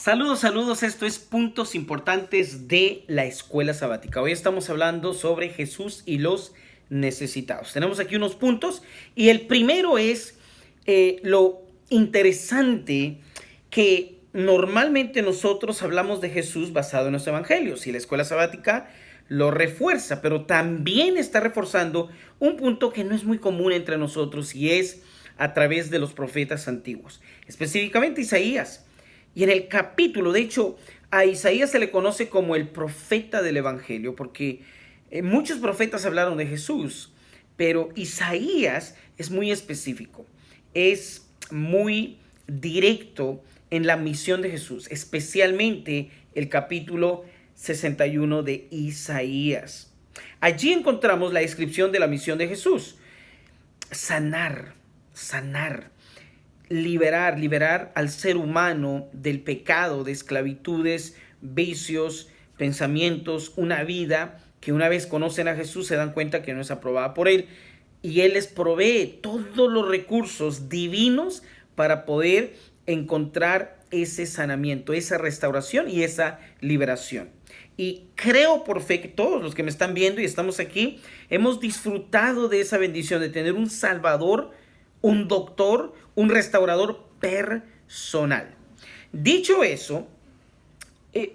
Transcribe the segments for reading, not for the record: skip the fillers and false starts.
Saludos, saludos. Esto es Puntos Importantes de la Escuela Sabática. Hoy estamos hablando sobre Jesús y los necesitados. Tenemos aquí unos puntos y el primero es lo interesante que normalmente nosotros hablamos de Jesús basado en los evangelios y la Escuela Sabática lo refuerza, pero también está reforzando un punto que no es muy común entre nosotros y es a través de los profetas antiguos, específicamente Isaías. Y en el capítulo, de hecho, a Isaías se le conoce como el profeta del evangelio, porque muchos profetas hablaron de Jesús, pero Isaías es muy específico, es muy directo en la misión de Jesús, especialmente el capítulo 61 de Isaías. Allí encontramos la descripción de la misión de Jesús: sanar, liberar al ser humano del pecado, de esclavitudes, vicios, pensamientos, una vida que una vez conocen a Jesús se dan cuenta que no es aprobada por Él. Y Él les provee todos los recursos divinos para poder encontrar ese sanamiento, esa restauración y esa liberación. Y creo por fe que todos los que me están viendo y estamos aquí, hemos disfrutado de esa bendición de tener un Salvador, un doctor, un restaurador personal. Dicho eso,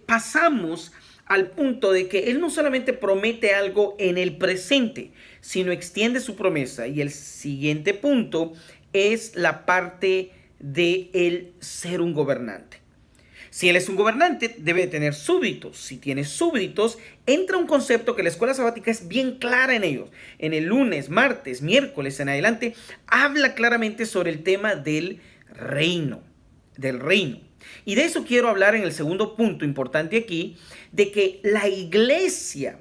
pasamos al punto de que Él no solamente promete algo en el presente, sino extiende su promesa. Y el siguiente punto es la parte de Él ser un gobernante. Si Él es un gobernante, debe tener súbditos. Si tiene súbditos, entra un concepto que la escuela sabática es bien clara en ellos. En el lunes, martes, miércoles en adelante, habla claramente sobre el tema del reino. Y de eso quiero hablar en el segundo punto importante aquí, de que la iglesia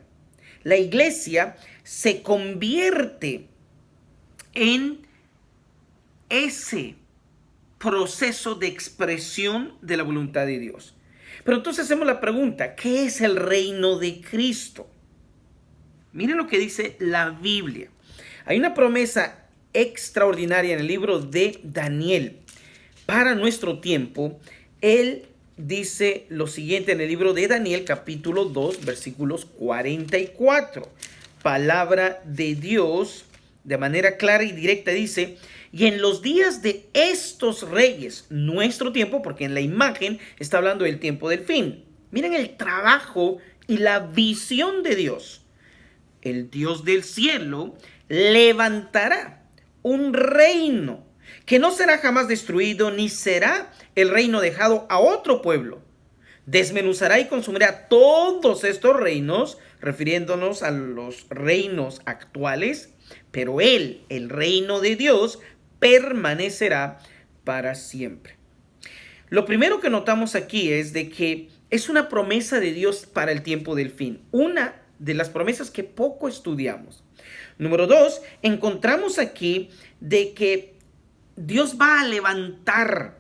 se convierte en ese proceso de expresión de la voluntad de Dios. Pero entonces hacemos la pregunta: ¿qué es el reino de Cristo? Miren lo que dice la Biblia. Hay una promesa extraordinaria en el libro de Daniel para nuestro tiempo. Él dice lo siguiente en el libro de Daniel, capítulo 2, versículos 44. Palabra de Dios de manera clara y directa dice: y en los días de estos reyes, nuestro tiempo, porque en la imagen está hablando del tiempo del fin. Miren el trabajo y la visión de Dios. El Dios del cielo levantará un reino que no será jamás destruido, ni será el reino dejado a otro pueblo. Desmenuzará y consumirá todos estos reinos, refiriéndonos a los reinos actuales, pero Él, el reino de Dios, permanecerá para siempre. Lo primero que notamos aquí es de que es una promesa de Dios para el tiempo del fin. Una de las promesas que poco estudiamos. Número 2, encontramos aquí de que Dios va a levantar.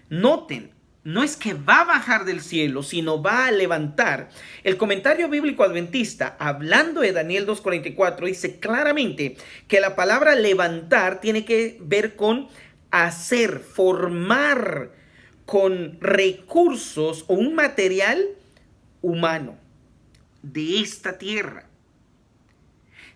Noten, no es que va a bajar del cielo, sino va a levantar. El comentario bíblico adventista, hablando de Daniel 2:44, dice claramente que la palabra levantar tiene que ver con hacer, formar con recursos o un material humano de esta tierra.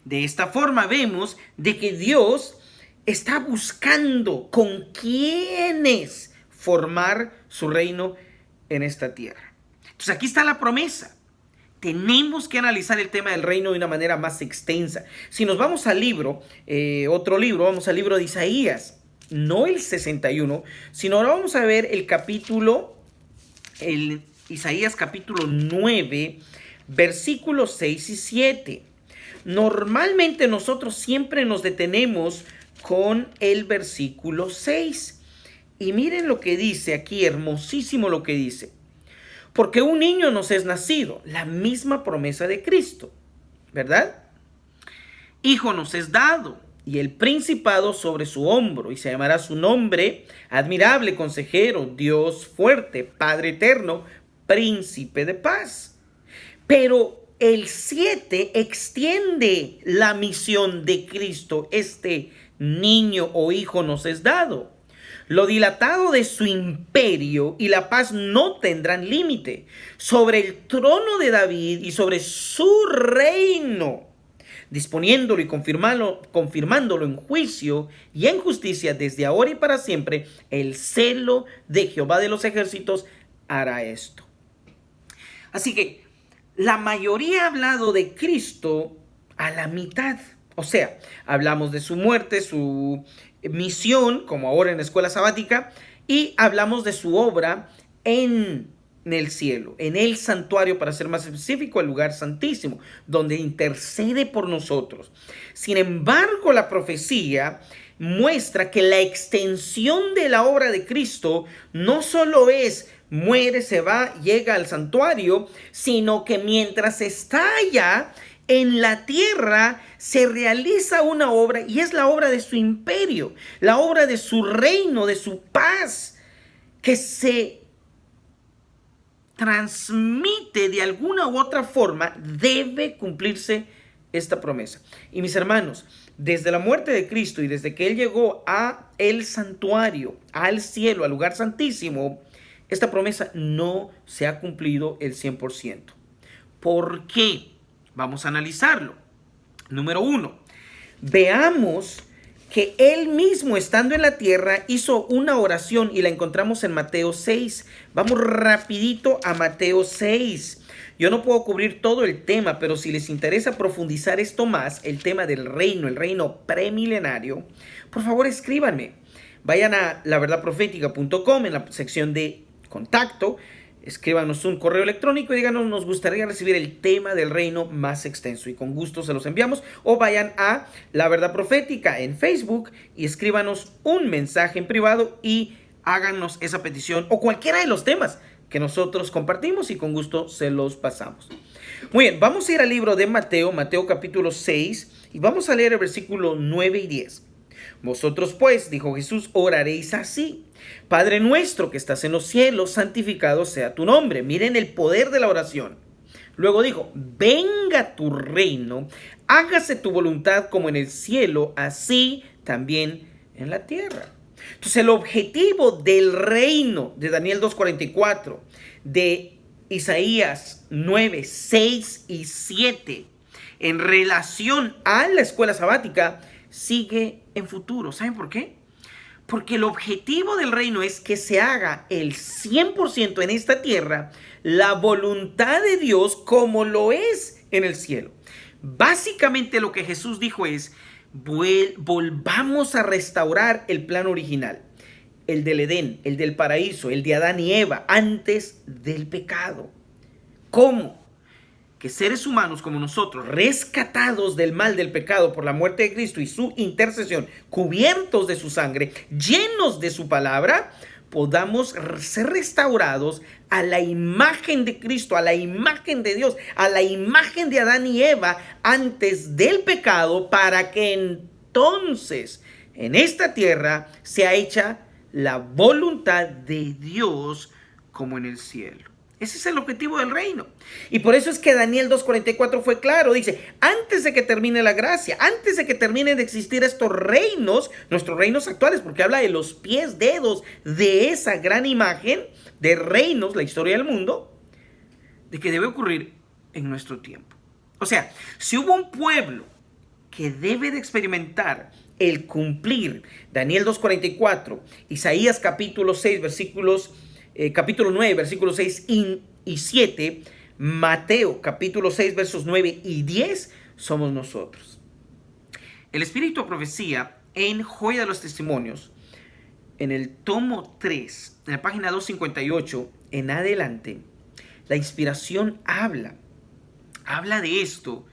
De esta forma vemos de que Dios está buscando con quiénes formar su reino en esta tierra. Entonces aquí está la promesa. Tenemos que analizar el tema del reino de una manera más extensa. Si nos vamos al libro, otro libro, vamos al libro de Isaías, no el 61, sino ahora vamos a ver el Isaías capítulo 9, versículos 6 y 7. Normalmente nosotros siempre nos detenemos con el versículo 6. Y miren lo que dice aquí, hermosísimo lo que dice. Porque un niño nos es nacido, la misma promesa de Cristo, ¿verdad? Hijo nos es dado, y el principado sobre su hombro, y se llamará su nombre admirable, consejero, Dios fuerte, Padre eterno, príncipe de paz. Pero el 7 extiende la misión de Cristo. Este niño o hijo nos es dado. Lo dilatado de su imperio y la paz no tendrán límite sobre el trono de David y sobre su reino, disponiéndolo y confirmándolo en juicio y en justicia desde ahora y para siempre. El celo de Jehová de los ejércitos hará esto. Así que la mayoría ha hablado de Cristo a la mitad. O sea, hablamos de su muerte, su misión, como ahora en la escuela sabática, y hablamos de su obra en el cielo, en el santuario, para ser más específico, el lugar santísimo, donde intercede por nosotros. Sin embargo, la profecía muestra que la extensión de la obra de Cristo no solo es muere, se va, llega al santuario, sino que mientras está allá en la tierra se realiza una obra, y es la obra de su imperio, la obra de su reino, de su paz, que se transmite de alguna u otra forma. Debe cumplirse esta promesa. Y mis hermanos, desde la muerte de Cristo y desde que Él llegó a el santuario, al cielo, al lugar santísimo, esta promesa no se ha cumplido el 100%. ¿Por qué? Vamos a analizarlo. Número 1, veamos que Él mismo, estando en la tierra, hizo una oración y la encontramos en Mateo 6. Vamos rapidito a Mateo 6. Yo no puedo cubrir todo el tema, pero si les interesa profundizar esto más, el tema del reino, el reino premilenario, por favor escríbanme. Vayan a laverdadprofetica.com en la sección de contacto, escríbanos un correo electrónico y díganos: nos gustaría recibir el tema del reino más extenso, y con gusto se los enviamos. O vayan a La Verdad Profética en Facebook y escríbanos un mensaje en privado y háganos esa petición o cualquiera de los temas que nosotros compartimos, y con gusto se los pasamos. Muy bien, vamos a ir al libro de Mateo, Mateo capítulo 6, y vamos a leer el versículo 9 y 10. Vosotros pues, dijo Jesús, oraréis así: Padre nuestro que estás en los cielos, santificado sea tu nombre. Miren el poder de la oración. Luego dijo: venga tu reino, hágase tu voluntad como en el cielo, así también en la tierra. Entonces, el objetivo del reino de Daniel 2:44, de Isaías 9, 6 y 7, en relación a la escuela sabática, sigue en futuro. ¿Saben por qué? Porque el objetivo del reino es que se haga el 100% en esta tierra la voluntad de Dios como lo es en el cielo. Básicamente lo que Jesús dijo es: volvamos a restaurar el plan original, el del Edén, el del paraíso, el de Adán y Eva, antes del pecado. ¿Cómo? Que seres humanos como nosotros, rescatados del mal del pecado por la muerte de Cristo y su intercesión, cubiertos de su sangre, llenos de su palabra, podamos ser restaurados a la imagen de Cristo, a la imagen de Dios, a la imagen de Adán y Eva antes del pecado, para que entonces en esta tierra sea hecha la voluntad de Dios como en el cielo. Ese es el objetivo del reino. Y por eso es que Daniel 2:44 fue claro. Dice: antes de que termine la gracia, antes de que terminen de existir estos reinos, nuestros reinos actuales, porque habla de los pies, dedos de esa gran imagen de reinos, la historia del mundo, de que debe ocurrir en nuestro tiempo. O sea, si hubo un pueblo que debe de experimentar el cumplir Daniel 2:44, Isaías capítulo 6, capítulo 9, versículos 6 y 7, Mateo capítulo 6, versos 9 y 10, somos nosotros. El Espíritu de Profecía, en Joya de los Testimonios, en el tomo 3, en la página 258 en adelante, la inspiración habla de esto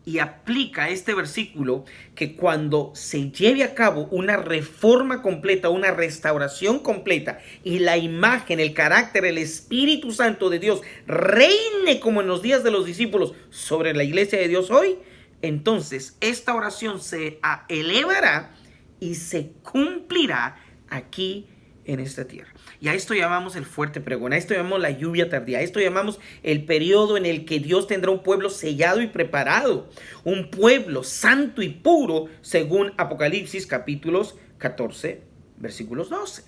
y aplica este versículo, que cuando se lleve a cabo una reforma completa, una restauración completa, y la imagen, el carácter, el Espíritu Santo de Dios reine como en los días de los discípulos sobre la iglesia de Dios hoy, entonces esta oración se elevará y se cumplirá aquí en esta tierra. Y a esto llamamos el fuerte pregón, a esto llamamos la lluvia tardía, a esto llamamos el periodo en el que Dios tendrá un pueblo sellado y preparado, un pueblo santo y puro, según Apocalipsis capítulos 14, versículos 12.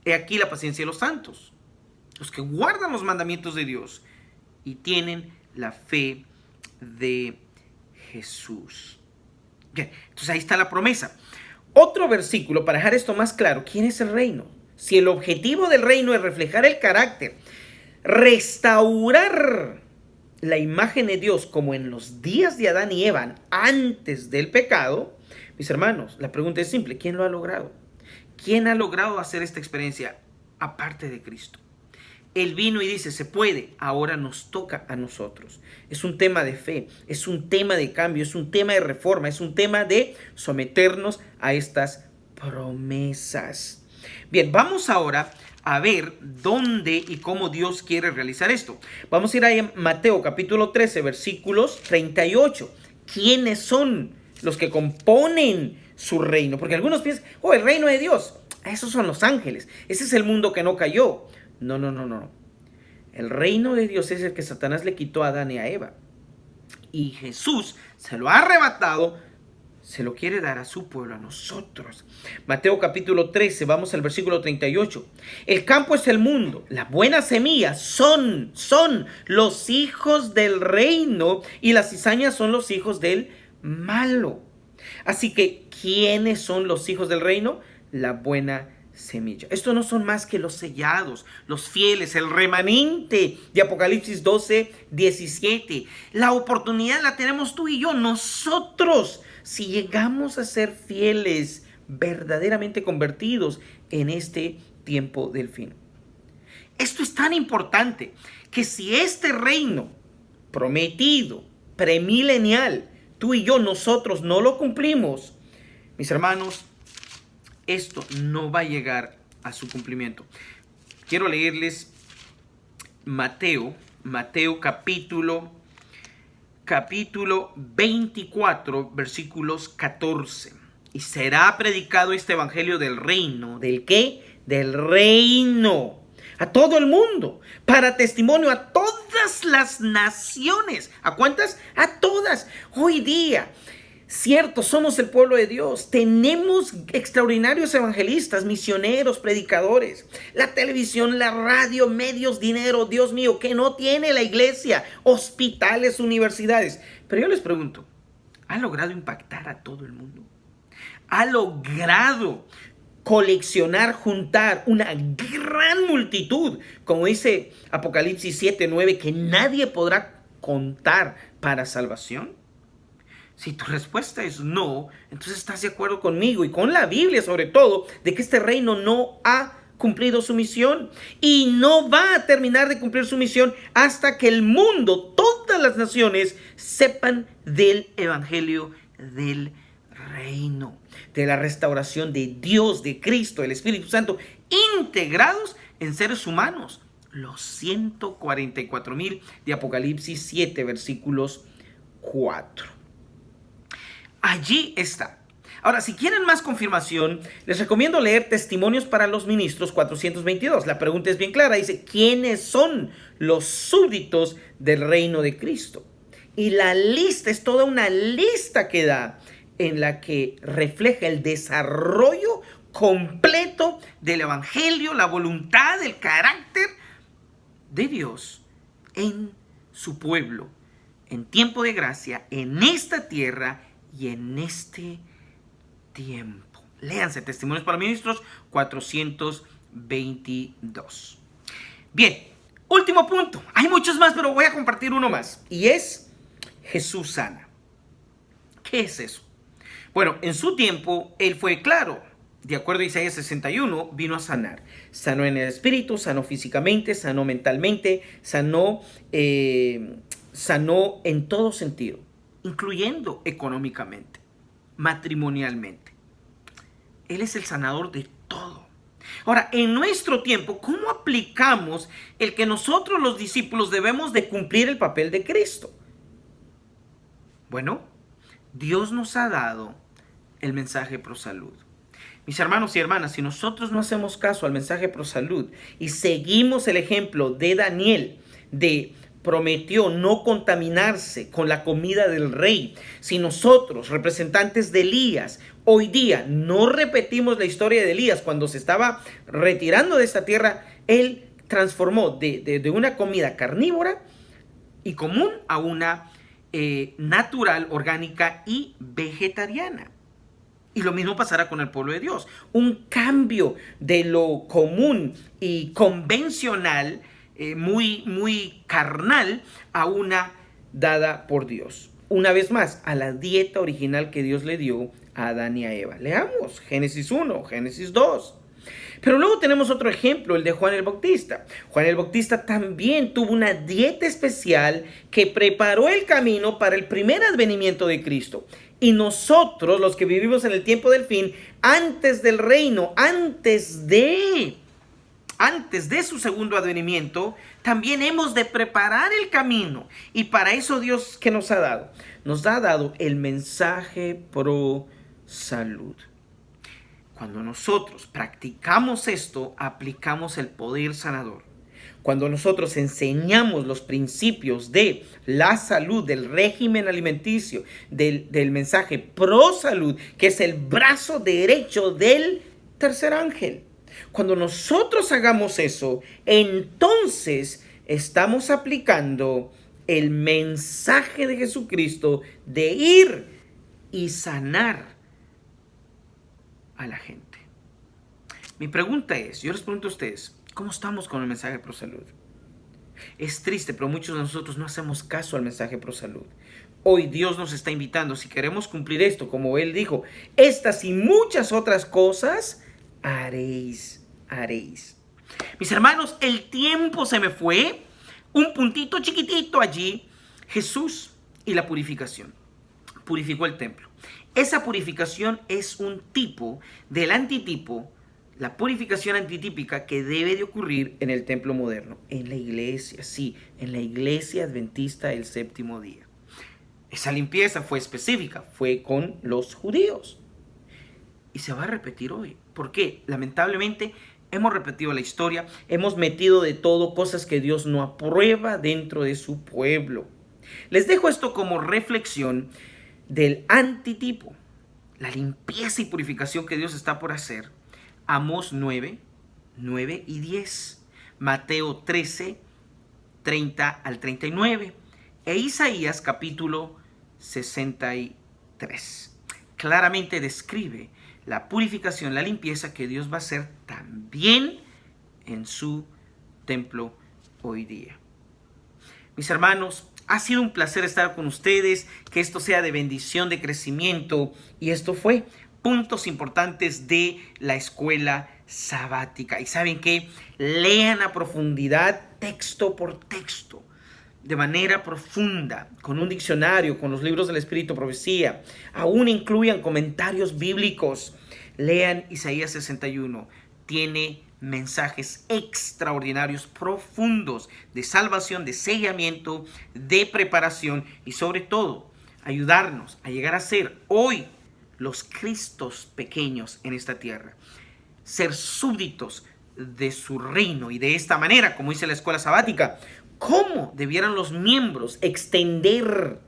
He aquí la paciencia de los santos, los que guardan los mandamientos de Dios y tienen la fe de Jesús. Bien, entonces ahí está la promesa. Otro versículo para dejar esto más claro. ¿Quién es el reino? Si el objetivo del reino es reflejar el carácter, restaurar la imagen de Dios como en los días de Adán y Eva antes del pecado, mis hermanos, la pregunta es simple. ¿Quién lo ha logrado? ¿Quién ha logrado hacer esta experiencia aparte de Cristo? Él vino y dice, se puede, ahora nos toca a nosotros. Es un tema de fe, es un tema de cambio, es un tema de reforma, es un tema de someternos a estas promesas. Bien, vamos ahora a ver dónde y cómo Dios quiere realizar esto. Vamos a ir a Mateo capítulo 13, versículos 38. ¿Quiénes son los que componen su reino? Porque algunos piensan, el reino de Dios, esos son los ángeles, ese es el mundo que no cayó. No. El reino de Dios es el que Satanás le quitó a Adán y a Eva. Y Jesús se lo ha arrebatado, se lo quiere dar a su pueblo, a nosotros. Mateo capítulo 13, vamos al versículo 38. El campo es el mundo, la buena semilla son los hijos del reino y las cizañas son los hijos del malo. Así que, ¿quiénes son los hijos del reino? La buena semilla. Estos no son más que los sellados, los fieles, el remanente de Apocalipsis 12, 17. La oportunidad la tenemos tú y yo, nosotros, si llegamos a ser fieles, verdaderamente convertidos en este tiempo del fin. Esto es tan importante que si este reino prometido, premilenial, tú y yo, nosotros no lo cumplimos, mis hermanos, esto no va a llegar a su cumplimiento. Quiero leerles Mateo capítulo 24, versículos 14. Y será predicado este evangelio del reino. ¿Del qué? Del reino. A todo el mundo. Para testimonio a todas las naciones. ¿A cuántas? A todas. Hoy día, cierto, somos el pueblo de Dios. Tenemos extraordinarios evangelistas, misioneros, predicadores. La televisión, la radio, medios, dinero, Dios mío, que no tiene la iglesia, hospitales, universidades. Pero yo les pregunto, ¿ha logrado impactar a todo el mundo? ¿Ha logrado coleccionar, juntar una gran multitud, como dice Apocalipsis 7:9, que nadie podrá contar para salvación? Si tu respuesta es no, entonces estás de acuerdo conmigo y con la Biblia sobre todo, de que este reino no ha cumplido su misión y no va a terminar de cumplir su misión hasta que el mundo, todas las naciones, sepan del evangelio del reino, de la restauración de Dios, de Cristo, del Espíritu Santo, integrados en seres humanos. Los 144,000 de Apocalipsis 7, versículos 4. Allí está. Ahora, si quieren más confirmación, les recomiendo leer Testimonios para los Ministros 422. La pregunta es bien clara. Dice, ¿quiénes son los súbditos del reino de Cristo? Y la lista es toda una lista que da en la que refleja el desarrollo completo del evangelio, la voluntad, el carácter de Dios en su pueblo, en tiempo de gracia, en esta tierra y en este tiempo. Léanse Testimonios para Ministros 422. Bien, último punto. Hay muchos más, pero voy a compartir uno más. Y es Jesús sana. ¿Qué es eso? Bueno, en su tiempo, Él fue claro. De acuerdo a Isaías 61, vino a sanar. Sanó en el espíritu, sanó físicamente, sanó mentalmente, sanó en todo sentido, incluyendo económicamente, matrimonialmente. Él es el sanador de todo. Ahora, en nuestro tiempo, ¿cómo aplicamos el que nosotros los discípulos debemos de cumplir el papel de Cristo? Bueno, Dios nos ha dado el mensaje pro salud. Mis hermanos y hermanas, si nosotros no hacemos caso al mensaje pro salud y seguimos el ejemplo de Daniel de prometió no contaminarse con la comida del rey. Si nosotros, representantes de Elías, hoy día no repetimos la historia de Elías cuando se estaba retirando de esta tierra, él transformó de una comida carnívora y común a una natural, orgánica y vegetariana. Y lo mismo pasará con el pueblo de Dios. Un cambio de lo común y convencional, muy carnal, a una dada por Dios. Una vez más, a la dieta original que Dios le dio a Adán y a Eva. Leamos Génesis 1, Génesis 2. Pero luego tenemos otro ejemplo, el de Juan el Bautista. Juan el Bautista también tuvo una dieta especial que preparó el camino para el primer advenimiento de Cristo. Y nosotros, los que vivimos en el tiempo del fin, antes del reino, antes de su segundo advenimiento, también hemos de preparar el camino. Y para eso Dios, ¿qué nos ha dado? Nos ha dado el mensaje pro salud. Cuando nosotros practicamos esto, aplicamos el poder sanador. Cuando nosotros enseñamos los principios de la salud, del régimen alimenticio, del mensaje pro salud, que es el brazo derecho del tercer ángel. Cuando nosotros hagamos eso, entonces estamos aplicando el mensaje de Jesucristo de ir y sanar a la gente. Mi pregunta es, yo les pregunto a ustedes, ¿cómo estamos con el mensaje pro salud? Es triste, pero muchos de nosotros no hacemos caso al mensaje pro salud. Hoy Dios nos está invitando, si queremos cumplir esto, como Él dijo, estas y muchas otras cosas haréis. Mis hermanos, el tiempo se me fue, un puntito chiquitito allí, Jesús y la purificación. Purificó el templo. Esa purificación es un tipo del antitipo, la purificación antitípica que debe de ocurrir en el templo moderno, en la iglesia, sí, en la iglesia adventista del séptimo día. Esa limpieza fue específica, fue con los judíos. Y se va a repetir hoy. ¿Por qué? Lamentablemente hemos repetido la historia, hemos metido de todo cosas que Dios no aprueba dentro de su pueblo. Les dejo esto como reflexión del antitipo, la limpieza y purificación que Dios está por hacer. Amós 9 y 10, Mateo 13, 30 al 39 e Isaías capítulo 63. Claramente describe la purificación, la limpieza que Dios va a hacer también en su templo hoy día. Mis hermanos, ha sido un placer estar con ustedes, que esto sea de bendición, de crecimiento, y esto fue puntos importantes de la escuela sabática. Y ¿saben qué? Lean a profundidad texto por texto, de manera profunda, con un diccionario, con los libros del Espíritu, profecía. Aún incluyan comentarios bíblicos. Lean Isaías 61. Tiene mensajes extraordinarios, profundos, de salvación, de sellamiento, de preparación y sobre todo ayudarnos a llegar a ser hoy los Cristos pequeños en esta tierra, ser súbditos de su reino. Y de esta manera, como dice la escuela sabática, ¿cómo debieran los miembros extender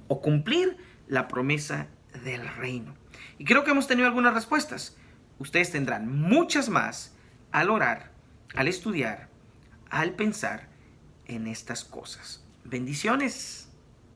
o cumplir la promesa del reino? Y creo que hemos tenido algunas respuestas. Ustedes tendrán muchas más al orar, al estudiar, al pensar en estas cosas. Bendiciones.